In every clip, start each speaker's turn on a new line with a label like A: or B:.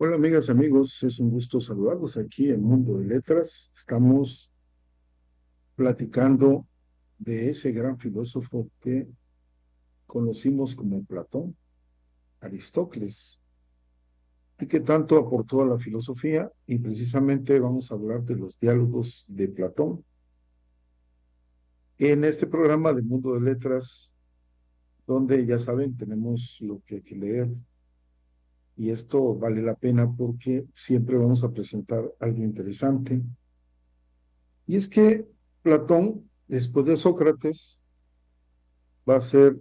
A: Hola amigas, amigos, es un gusto saludarlos aquí en Mundo de Letras. Estamos platicando de ese gran filósofo que conocimos como Platón, Aristóteles, y que tanto aportó a la filosofía, y precisamente vamos a hablar de los diálogos de Platón. En este programa de Mundo de Letras, donde ya saben, tenemos lo que hay que leer, y esto vale la pena porque siempre vamos a presentar algo interesante. Y es que Platón, después de Sócrates, va a ser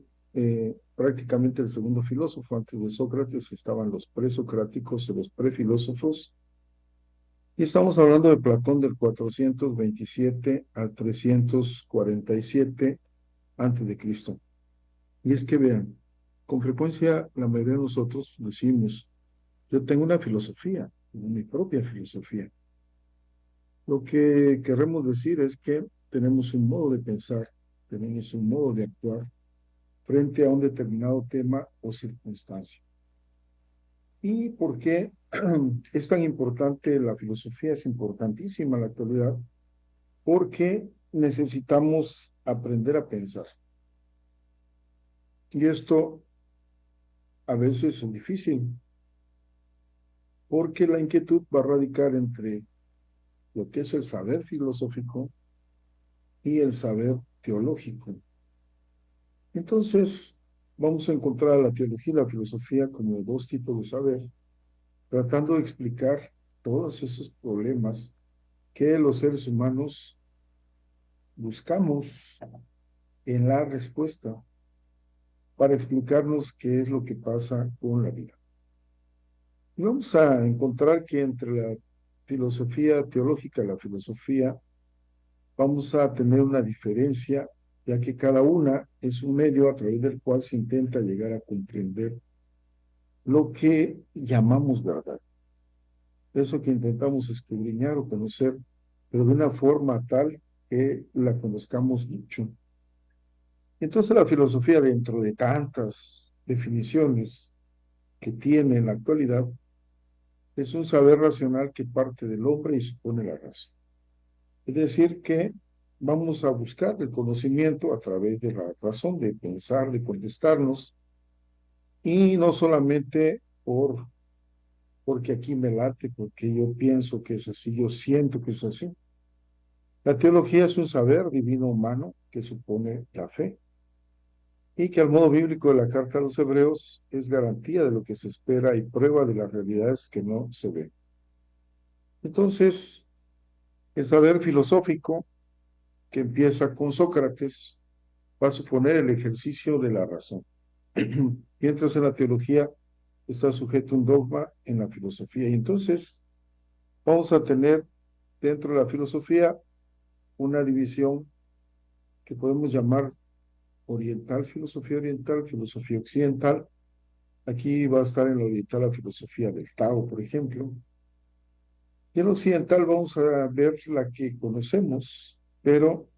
A: prácticamente el segundo filósofo. Antes de Sócrates estaban los presocráticos y los prefilósofos. Y estamos hablando de Platón del 427 al 347 antes de Cristo. Y es que vean, con frecuencia la mayoría de nosotros decimos, yo tengo una filosofía, mi propia filosofía. Lo que queremos decir es que tenemos un modo de pensar, tenemos un modo de actuar frente a un determinado tema o circunstancia. ¿Y por qué es tan importante la filosofía? Es importantísima en la actualidad porque necesitamos aprender a pensar. Y esto a veces es difícil porque la inquietud va a radicar entre lo que es el saber filosófico y el saber teológico. Entonces, vamos a encontrar la teología y la filosofía como dos tipos de saber, tratando de explicar todos esos problemas que los seres humanos buscamos en la respuesta para explicarnos qué es lo que pasa con la vida. Y vamos a encontrar que entre la filosofía teológica y la filosofía vamos a tener una diferencia, ya que cada una es un medio a través del cual se intenta llegar a comprender lo que llamamos verdad. Eso que intentamos escudriñar o conocer, pero de una forma tal que la conozcamos mucho. Entonces la filosofía, dentro de tantas definiciones que tiene en la actualidad, es un saber racional que parte del hombre y supone la razón. Es decir, que vamos a buscar el conocimiento a través de la razón, de pensar, de contestarnos, y no solamente porque aquí me late, porque yo pienso que es así, yo siento que es así. La teología es un saber divino humano que supone la fe y que al modo bíblico de la carta a los hebreos es garantía de lo que se espera y prueba de las realidades que no se ven. Entonces, el saber filosófico que empieza con Sócrates va a suponer el ejercicio de la razón. Mientras en la teología está sujeto un dogma en la filosofía. Y entonces vamos a tener dentro de la filosofía una división que podemos llamar oriental, filosofía occidental. Aquí va a estar en la oriental la filosofía del Tao, por ejemplo. Y en occidental vamos a ver la que conocemos, pero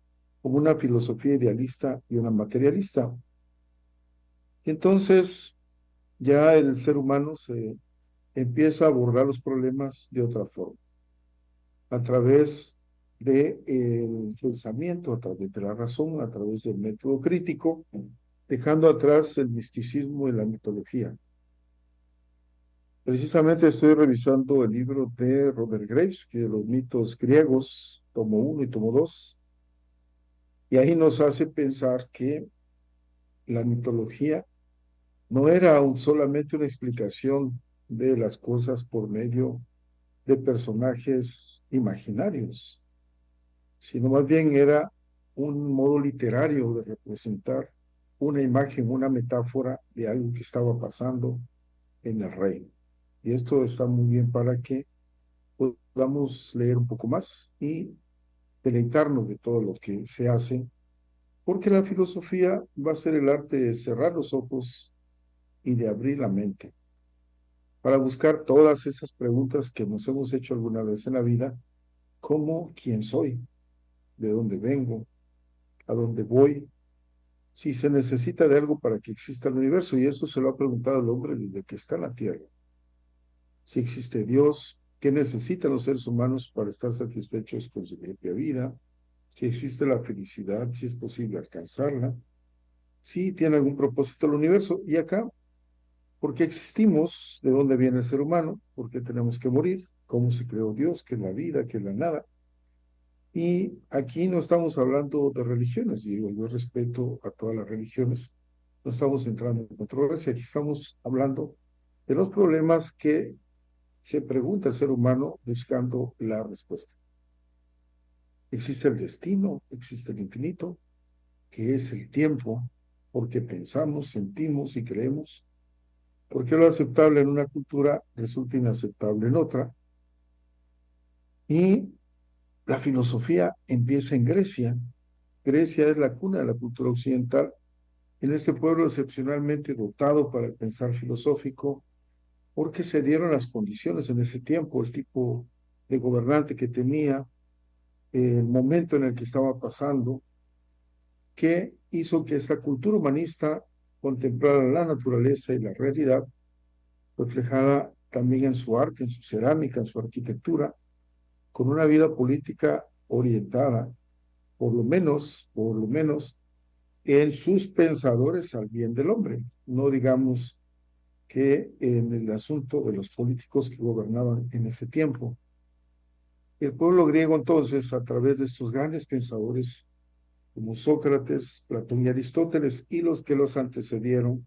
A: como una filosofía idealista y una materialista. Entonces, ya el ser humano se empieza a abordar los problemas de otra forma, a través del pensamiento, a través de la razón, a través del método crítico, dejando atrás el misticismo y la mitología. Precisamente estoy revisando el libro de Robert Graves, que de los mitos griegos, tomo uno y tomo dos, y ahí nos hace pensar que la mitología no era solamente una explicación de las cosas por medio de personajes imaginarios, sino más bien era un modo literario de representar una imagen, una metáfora de algo que estaba pasando en el reino. Y esto está muy bien para que podamos leer un poco más y deleitarnos de todo lo que se hace, porque la filosofía va a ser el arte de cerrar los ojos y de abrir la mente para buscar todas esas preguntas que nos hemos hecho alguna vez en la vida, como quién soy, de dónde vengo, a dónde voy, si se necesita de algo para que exista el universo, y eso se lo ha preguntado el hombre desde que está en la Tierra. si existe Dios, qué necesitan los seres humanos para estar satisfechos con su propia vida, si existe la felicidad, si es posible alcanzarla, si tiene algún propósito el universo. Y acá, ¿por qué existimos? ¿De dónde viene el ser humano? ¿Por qué tenemos que morir? ¿Cómo se creó Dios? ¿Qué es la vida? ¿Qué es la nada? Y aquí no estamos hablando de religiones, digo, yo respeto a todas las religiones, no estamos entrando en controversia, aquí estamos hablando de los problemas que se pregunta el ser humano buscando la respuesta. ¿Existe el destino? ¿Existe el infinito? ¿Qué es el tiempo? ¿Por qué pensamos, sentimos y creemos? ¿Por qué lo aceptable en una cultura resulta inaceptable en otra? Y la filosofía empieza en Grecia. Grecia es la cuna de la cultura occidental. En este pueblo excepcionalmente dotado para el pensar filosófico, porque se dieron las condiciones en ese tiempo, el tipo de gobernante que tenía, el momento en el que estaba pasando, que hizo que esta cultura humanista contemplara la naturaleza y la realidad, reflejada también en su arte, en su cerámica, en su arquitectura, con una vida política orientada, por lo menos, en sus pensadores al bien del hombre, no digamos que en el asunto de los políticos que gobernaban en ese tiempo. El pueblo griego entonces, a través de estos grandes pensadores como Sócrates, Platón y Aristóteles, y los que los antecedieron,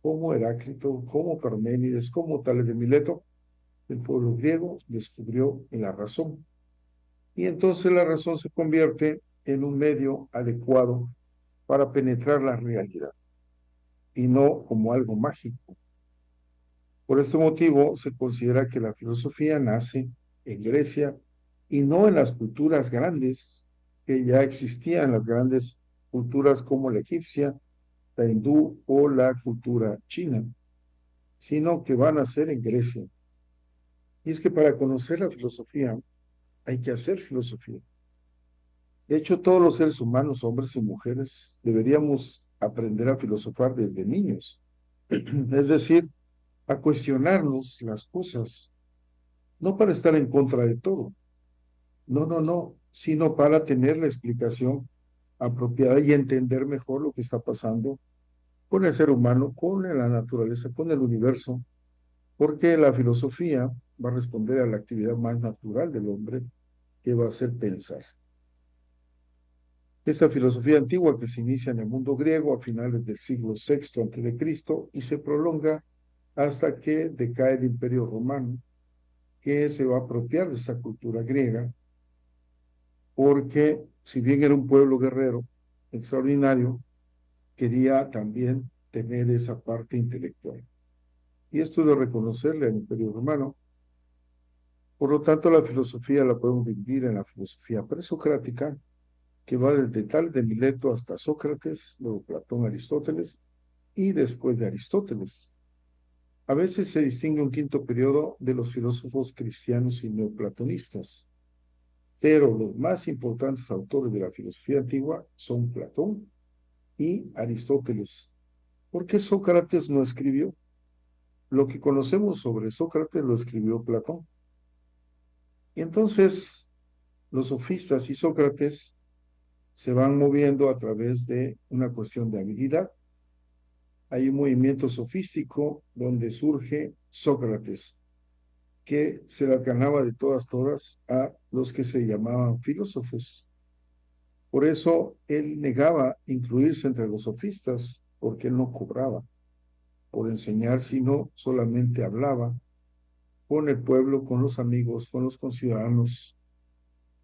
A: como Heráclito, como Parménides, como Tales de Mileto, el pueblo griego descubrió la razón. Y entonces la razón se convierte en un medio adecuado para penetrar la realidad y no como algo mágico. Por este motivo se considera que la filosofía nace en Grecia y no en las culturas grandes que ya existían, las grandes culturas como la egipcia, la hindú o la cultura china, sino que van a ser en Grecia. Y es que para conocer la filosofía hay que hacer filosofía. De hecho, todos los seres humanos, hombres y mujeres, deberíamos aprender a filosofar desde niños. Es decir, a cuestionarnos las cosas, no para estar en contra de todo, no, sino para tener la explicación apropiada y entender mejor lo que está pasando con el ser humano, con la naturaleza, con el universo, porque la filosofía va a responder a la actividad más natural del hombre, que va a ser pensar. Esta filosofía antigua que se inicia en el mundo griego a finales del siglo VI a.C. y se prolonga hasta que decae el Imperio Romano, que se va a apropiar de esa cultura griega, porque si bien era un pueblo guerrero extraordinario, quería también tener esa parte intelectual. Y esto es de reconocerle al Imperio Romano. Por lo tanto, la filosofía la podemos dividir en la filosofía presocrática, que va desde Tales de Mileto hasta Sócrates, luego Platón, Aristóteles, y después de Aristóteles. A veces se distingue un quinto periodo de los filósofos cristianos y neoplatonistas, pero los más importantes autores de la filosofía antigua son Platón y Aristóteles. ¿Por qué Sócrates no escribió? Lo que conocemos sobre Sócrates lo escribió Platón. Y entonces los sofistas y Sócrates se van moviendo a través de una cuestión de habilidad. Hay un movimiento sofístico donde surge Sócrates, que se le ganaba de todas a los que se llamaban filósofos. Por eso él negaba incluirse entre los sofistas, porque él no cobraba por enseñar, sino solamente hablaba con el pueblo, con los amigos, con los conciudadanos,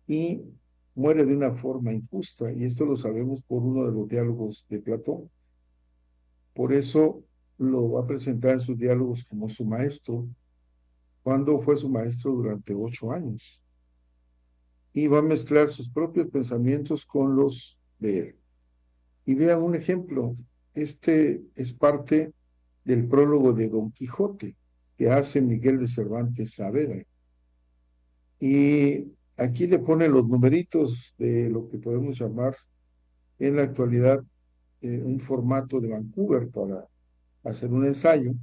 A: y muere de una forma injusta, y esto lo sabemos por uno de los diálogos de Platón. Por eso lo va a presentar en sus diálogos como su maestro, cuando fue su maestro durante 8 años, y va a mezclar sus propios pensamientos con los de él. Y vean un ejemplo, este es parte del prólogo de Don Quijote, que hace Miguel de Cervantes Saavedra. Y aquí le pone los numeritos de lo que podemos llamar en la actualidad un formato de Vancouver para hacer un ensayo.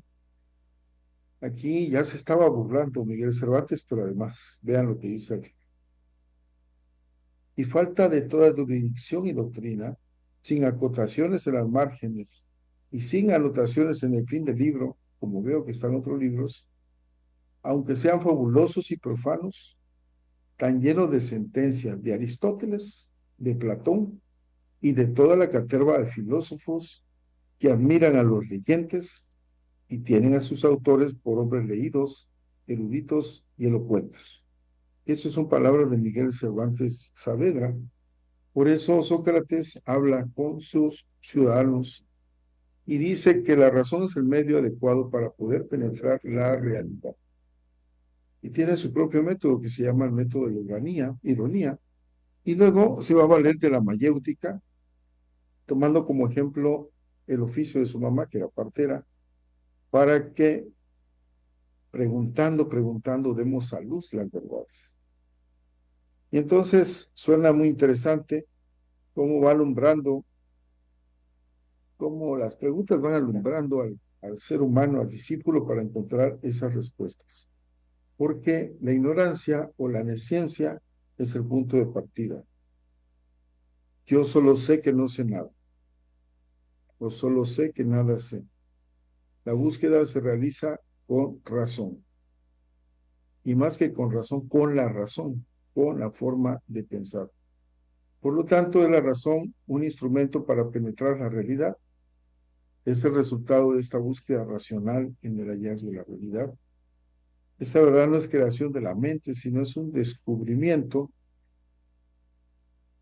A: Aquí ya se estaba burlando Miguel Cervantes, pero además, vean lo que dice aquí. Y falta de toda jurisdicción y doctrina, sin acotaciones en las márgenes y sin anotaciones en el fin del libro, como veo que están otros libros, aunque sean fabulosos y profanos, tan llenos de sentencias de Aristóteles, de Platón y de toda la caterva de filósofos que admiran a los leyentes y tienen a sus autores por hombres leídos, eruditos y elocuentes. Estas son palabras de Miguel Cervantes Saavedra. Por eso Sócrates habla con sus ciudadanos y dice que la razón es el medio adecuado para poder penetrar la realidad. Y tiene su propio método que se llama el método de la ironía, y luego se va a valer de la mayéutica, tomando como ejemplo el oficio de su mamá, que era partera, para que preguntando, demos a luz las verdades. Y entonces suena muy interesante cómo va alumbrando, cómo las preguntas van alumbrando al ser humano, al discípulo, para encontrar esas respuestas. Porque la ignorancia o la nesciencia es el punto de partida. Yo solo sé que no sé nada, o solo sé que nada sé. La búsqueda se realiza con razón, y más que con razón, con la forma de pensar. Por lo tanto, es la razón un instrumento para penetrar la realidad. Es el resultado de esta búsqueda racional en el hallazgo de la realidad. Esta verdad no es creación de la mente, sino es un descubrimiento,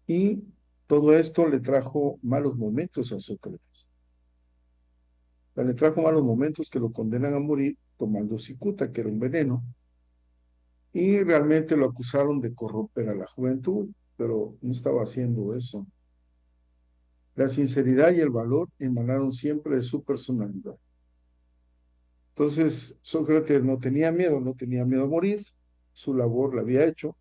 A: y todo esto le trajo malos momentos a Sócrates. Le trajo malos momentos que lo condenan a morir tomando cicuta, que era un veneno, y realmente lo acusaron de corromper a la juventud, pero no estaba haciendo eso. La sinceridad y el valor emanaron siempre de su personalidad. Entonces, Sócrates no tenía miedo a morir, su labor la había hecho,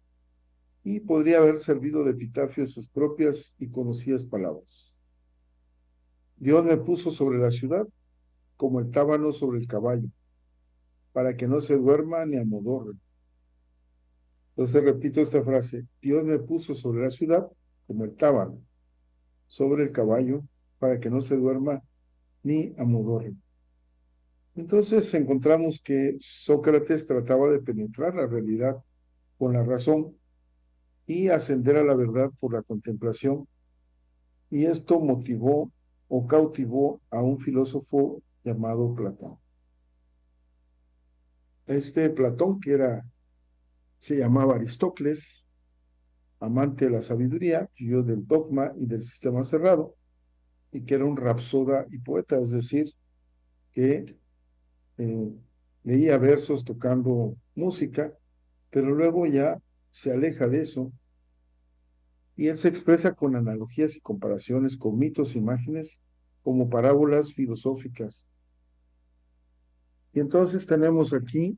A: y podría haber servido de epitafio sus propias y conocidas palabras. Dios me puso sobre la ciudad como el tábano sobre el caballo, para que no se duerma ni amodorre. Entonces repito esta frase: Dios me puso sobre la ciudad como el tábano sobre el caballo, para que no se duerma ni amodorre. Entonces encontramos que Sócrates trataba de penetrar la realidad con la razón y ascender a la verdad por la contemplación, y esto motivó o cautivó a un filósofo llamado Platón. Este Platón, se llamaba Aristócles, amante de la sabiduría, yo del dogma y del sistema cerrado, y que era un rapsoda y poeta, es decir, que eh, leía versos tocando música, pero luego ya se aleja de eso, y él se expresa con analogías y comparaciones, con mitos e imágenes, como parábolas filosóficas. Y entonces tenemos aquí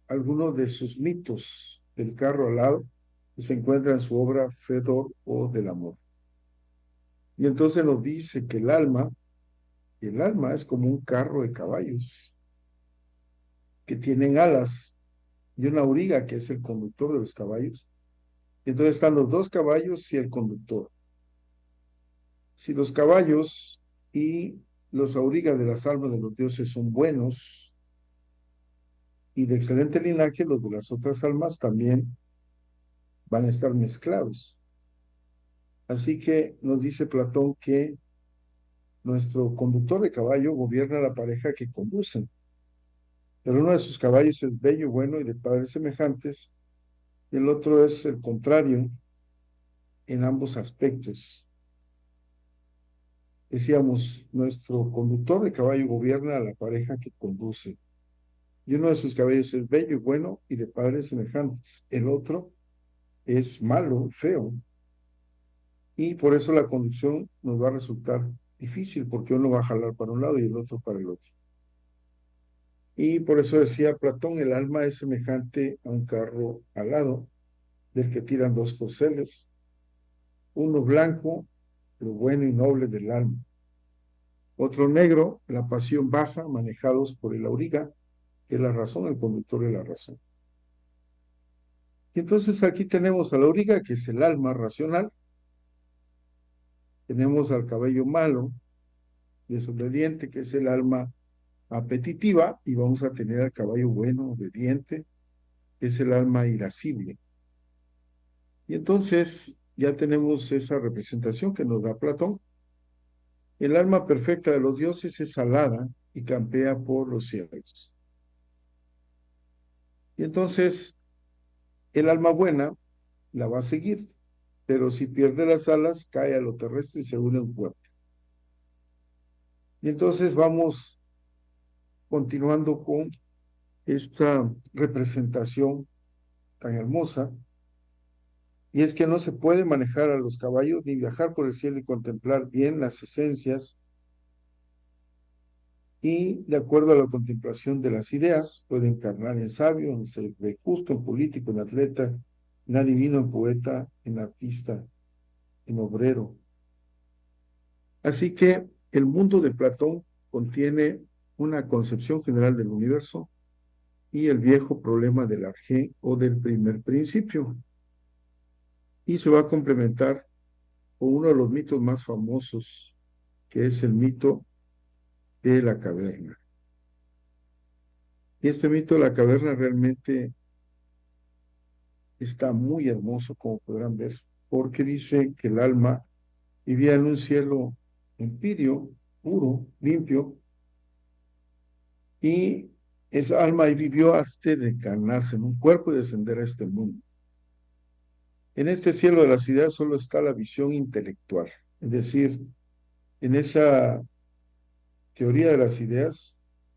A: algunos de sus mitos del carro alado, que se encuentra en su obra Fedor o del amor. Y entonces nos dice que el alma es como un carro de caballos que tienen alas y una auriga que es el conductor de los caballos. Y entonces están los dos caballos y el conductor. Si los caballos y los aurigas de las almas de los dioses son buenos y de excelente linaje, los de las otras almas también van a estar mezclados. Así que nos dice Platón que nuestro conductor de caballo gobierna la pareja que conducen, pero uno de sus caballos es bello, bueno y de padres semejantes, y el otro es el contrario en ambos aspectos. Decíamos, nuestro conductor de caballo gobierna a la pareja que conduce, y uno de sus caballos es bello y bueno y de padres semejantes, el otro es malo, feo, y por eso la conducción nos va a resultar difícil, porque uno va a jalar para un lado y el otro para el otro. Y por eso decía Platón, el alma es semejante a un carro alado, del que tiran dos corceles, uno blanco, lo bueno y noble del alma, otro negro, la pasión baja, manejados por el auriga, que es la razón, el conductor de la razón. Y entonces aquí tenemos a la auriga, que es el alma racional, tenemos al caballo malo, desobediente, que es el alma apetitiva, y vamos a tener al caballo bueno, obediente, que es el alma irascible. Y entonces ya tenemos esa representación que nos da Platón. El alma perfecta de los dioses es alada y campea por los cielos. Y entonces el alma buena la va a seguir, pero si pierde las alas, cae a lo terrestre y se une a un cuerpo. Y entonces vamos continuando con esta representación tan hermosa, y es que no se puede manejar a los caballos ni viajar por el cielo y contemplar bien las esencias, y de acuerdo a la contemplación de las ideas, puede encarnar en sabio, en ser justo, en político, en atleta, en adivino, en poeta, en artista, en obrero. Así que el mundo de Platón contiene una concepción general del universo y el viejo problema del arjé o del primer principio. Y se va a complementar con uno de los mitos más famosos, que es el mito de la caverna. Y este mito de la caverna realmente está muy hermoso, como podrán ver, porque dice que el alma vivía en un cielo empíreo, puro, limpio, y esa alma ahí vivió hasta de encarnarse en un cuerpo y descender a este mundo. En este cielo de las ideas solo está la visión intelectual, es decir, en esa teoría de las ideas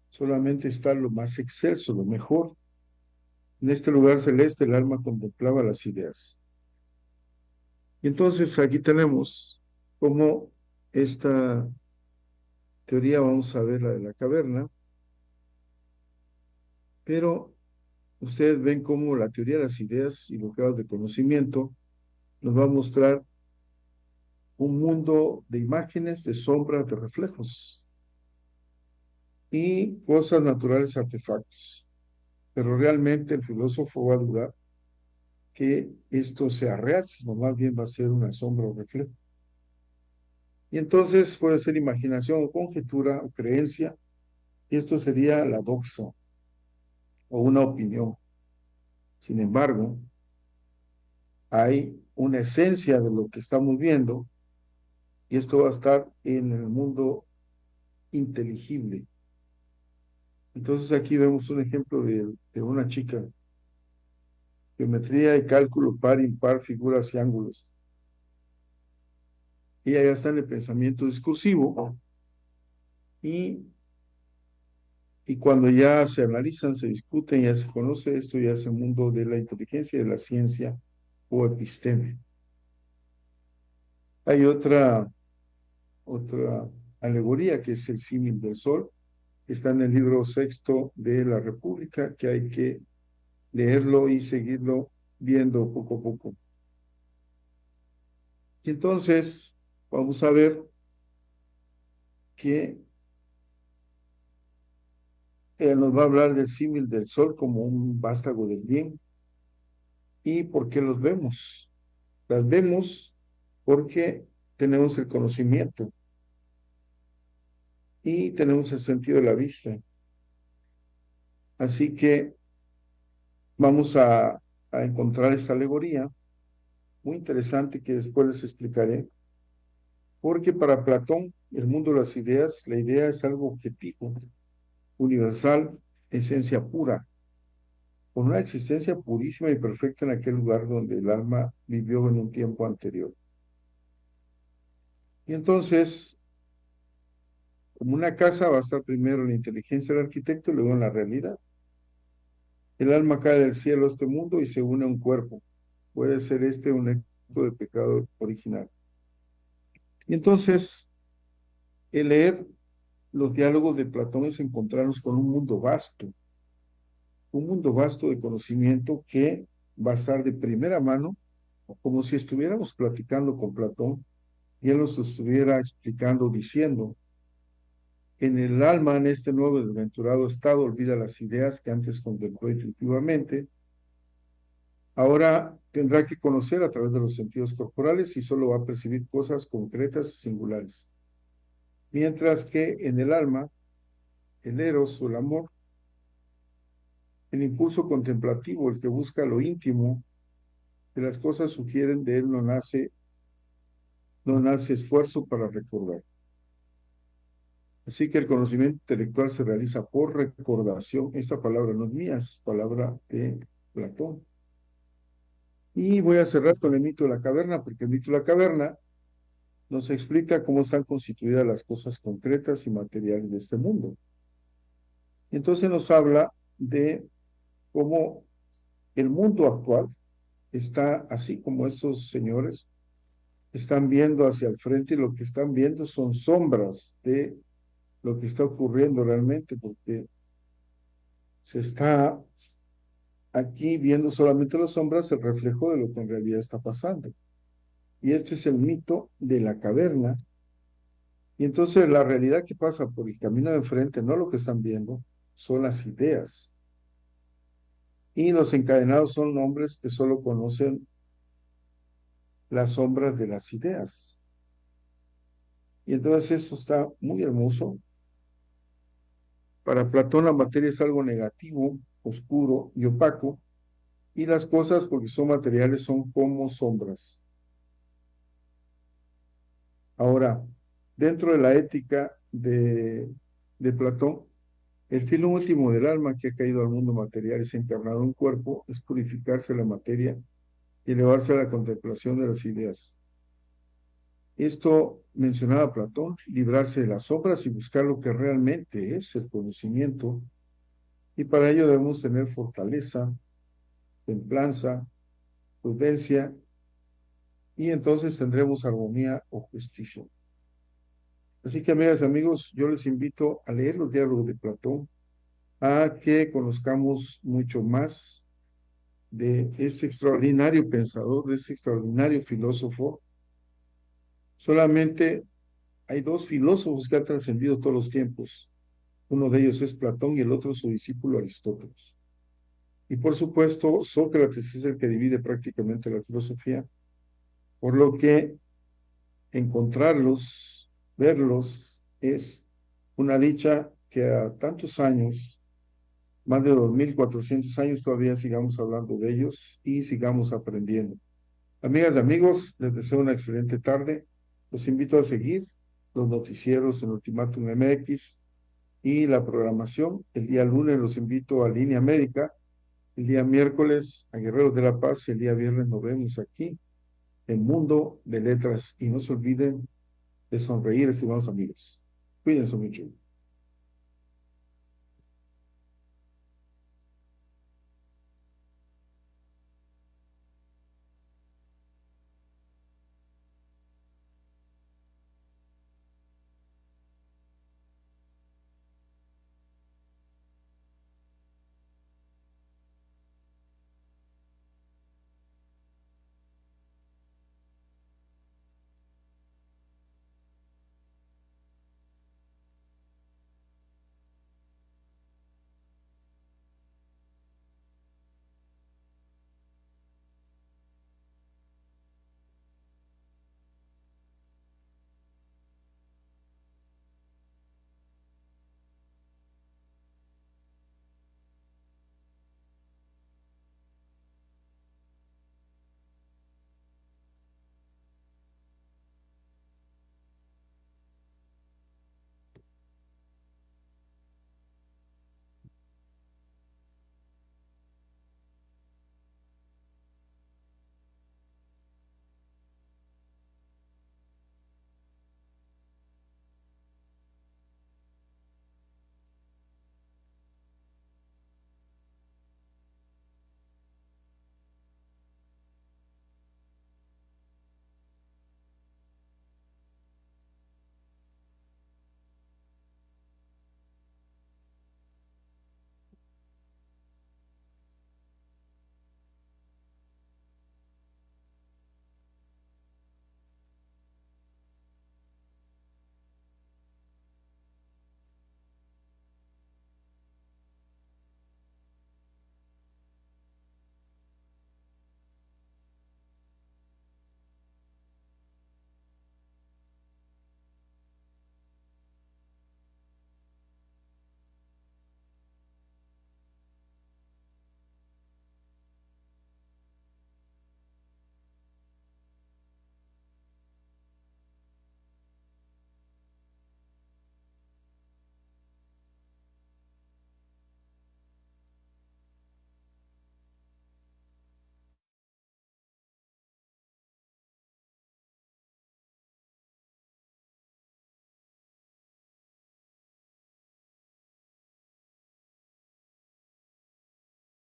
A: solamente está lo más excelso, lo mejor. En este lugar celeste el alma contemplaba las ideas. Y entonces aquí tenemos cómo esta teoría, vamos a ver la de la caverna, pero ustedes ven cómo la teoría de las ideas y los grados de conocimiento nos va a mostrar un mundo de imágenes, de sombras, de reflejos y cosas naturales, artefactos. Pero realmente el filósofo va a dudar que esto sea real, sino más bien va a ser una sombra o reflejo. Y entonces puede ser imaginación o conjetura o creencia, y esto sería la doxa o una opinión. Sin embargo, hay una esencia de lo que estamos viendo, y esto va a estar en el mundo inteligible. Entonces aquí vemos un ejemplo de una chica, geometría y cálculo par, impar, figuras y ángulos. Y allá está en el pensamiento discursivo, y cuando ya se analizan, se discuten, ya se conoce esto, ya es el mundo de la inteligencia y de la ciencia o episteme. Hay otra alegoría que es el símil del sol, que está en el libro sexto de la República, que hay que leerlo y seguirlo viendo poco a poco. Y entonces vamos a ver que nos va a hablar del símil del sol como un vástago del bien. ¿Y por qué los vemos? Las vemos porque tenemos el conocimiento y tenemos el sentido de la vista. Así que vamos a encontrar esta alegoría muy interesante que después les explicaré, porque para Platón, el mundo de las ideas, la idea es algo objetivo, universal, esencia pura, con una existencia purísima y perfecta en aquel lugar donde el alma vivió en un tiempo anterior. Y entonces, como una casa va a estar primero en la inteligencia del arquitecto y luego en la realidad. El alma cae del cielo a este mundo y se une a un cuerpo. Puede ser este un acto de pecado original. Y entonces, el leer los diálogos de Platón es encontrarnos con un mundo vasto de conocimiento que va a estar de primera mano, como si estuviéramos platicando con Platón y él nos estuviera explicando, diciendo, en el alma, en este nuevo y desventurado estado, olvida las ideas que antes contempló intuitivamente. Ahora tendrá que conocer a través de los sentidos corporales y solo va a percibir cosas concretas y singulares. Mientras que en el alma, el eros o el amor, el impulso contemplativo, el que busca lo íntimo, que las cosas sugieren de él, no nace esfuerzo para recordar. Así que el conocimiento intelectual se realiza por recordación. Esta palabra no es mía, es palabra de Platón. Y voy a cerrar con el mito de la caverna, porque el mito de la caverna nos explica cómo están constituidas las cosas concretas y materiales de este mundo. Y entonces nos habla de cómo el mundo actual está así como estos señores están viendo hacia el frente y lo que están viendo son sombras de lo que está ocurriendo realmente, porque se está aquí viendo solamente las sombras, el reflejo de lo que en realidad está pasando. Y este es el mito de la caverna. Y entonces la realidad que pasa por el camino de enfrente, no lo que están viendo, son las ideas. Y los encadenados son hombres que solo conocen las sombras de las ideas. Y entonces eso está muy hermoso. Para Platón la materia es algo negativo, oscuro y opaco, y las cosas, porque son materiales, son como sombras. Ahora, dentro de la ética de Platón, el fin último del alma que ha caído al mundo material y se ha encarnado en un cuerpo es purificarse la materia y elevarse a la contemplación de las ideas. Esto mencionaba Platón, librarse de las sombras y buscar lo que realmente es el conocimiento. Y para ello debemos tener fortaleza, templanza, prudencia, y entonces tendremos armonía o justicia. Así que, amigas y amigos, yo les invito a leer los diálogos de Platón, a que conozcamos mucho más de ese extraordinario pensador, de ese extraordinario filósofo. Solamente hay dos filósofos que han trascendido todos los tiempos. Uno de ellos es Platón y el otro su discípulo Aristóteles. Y por supuesto, Sócrates es el que divide prácticamente la filosofía, por lo que encontrarlos, verlos, es una dicha que a tantos años, más de 2400 años, todavía sigamos hablando de ellos y sigamos aprendiendo. Amigas y amigos, les deseo una excelente tarde. Los invito a seguir los noticieros en Ultimátum MX y la programación. El día lunes los invito a Línea Médica, el día miércoles a Guerreros de la Paz y el día viernes nos vemos aquí en Mundo de Letras. Y no se olviden de sonreír, estimados amigos. Cuídense mucho.